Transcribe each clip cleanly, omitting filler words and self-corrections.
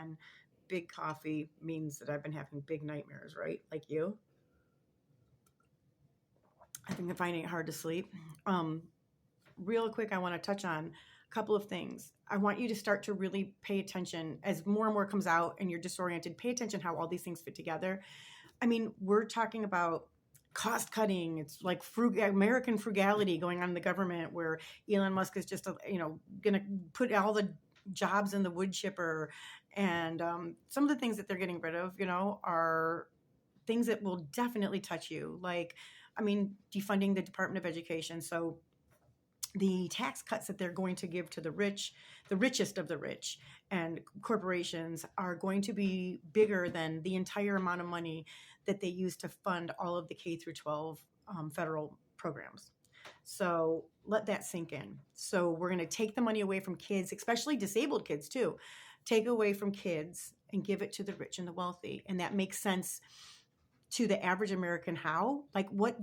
again, big coffee means that I've been having big nightmares, right? Like you. I think I'm finding it hard to sleep. Real quick, I want to touch on a couple of things. I want you to start to really pay attention as more and more comes out and you're disoriented. Pay attention how all these things fit together. I mean, we're talking about cost cutting. It's like American frugality going on in the government, where Elon Musk is just, going to put all the jobs in the wood chipper. And some of the things that they're getting rid of, are things that will definitely touch you. Like, defunding the Department of Education. So the tax cuts that they're going to give to the rich, the richest of the rich, and corporations are going to be bigger than the entire amount of money that they use to fund all of the K through 12 federal programs. So let that sink in. So we're going to take the money away from kids, especially disabled kids too. Take away from kids and give it to the rich and the wealthy. And that makes sense to the average American. How? Like, what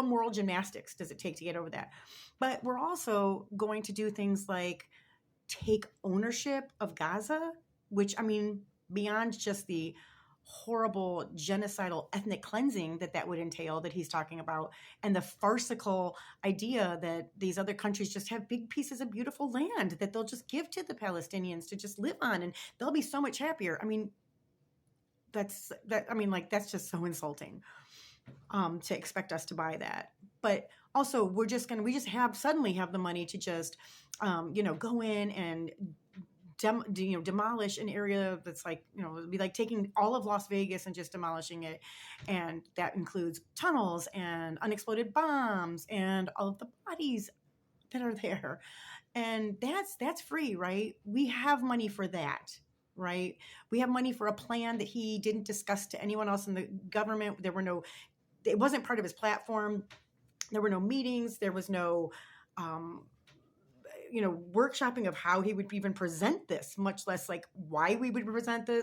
moral gymnastics does it take to get over that? But we're also going to do things like take ownership of Gaza, which, beyond just the horrible genocidal ethnic cleansing that would entail, that he's talking about, and the farcical idea that these other countries just have big pieces of beautiful land that they'll just give to the Palestinians to just live on, and they'll be so much happier. That's just so insulting to expect us to buy that. But also, we suddenly have the money to just go in and demolish an area that's like, it'd be like taking all of Las Vegas and just demolishing it. And that includes tunnels and unexploded bombs and all of the bodies that are there. And that's free, right? We have money for that. Right? We have money for a plan that he didn't discuss to anyone else in the government. It wasn't part of his platform. There were no meetings. There was no, workshopping of how he would even present this, much less like why we would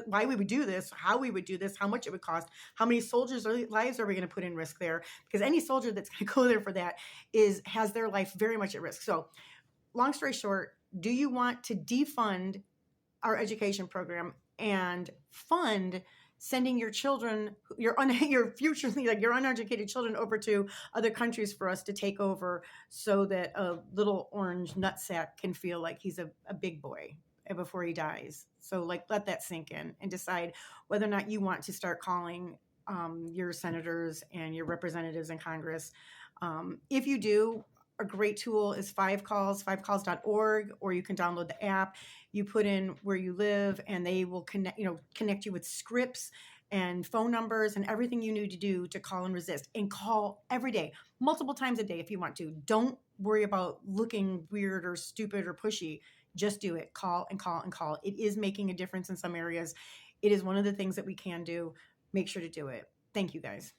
why we would do this, how we would do this, how much it would cost, how many soldiers' lives are we going to put in risk there? Because any soldier that's going to go there for that has their life very much at risk. So long story short, do you want to defund our education program and fund sending your children, your future, like your uneducated children, over to other countries for us to take over, so that a little orange nutsack can feel like he's a big boy before he dies? So let that sink in and decide whether or not you want to start calling your senators and your representatives in Congress. If you do, a great tool is 5calls.org, or you can download the app. You put in where you live and they will connect you with scripts and phone numbers and everything you need to do to call and resist, and call every day, multiple times a day if you want to. Don't worry about looking weird or stupid or pushy. Just do it. Call and call and call. It is making a difference in some areas. It is one of the things that we can do. Make sure to do it. Thank you, guys.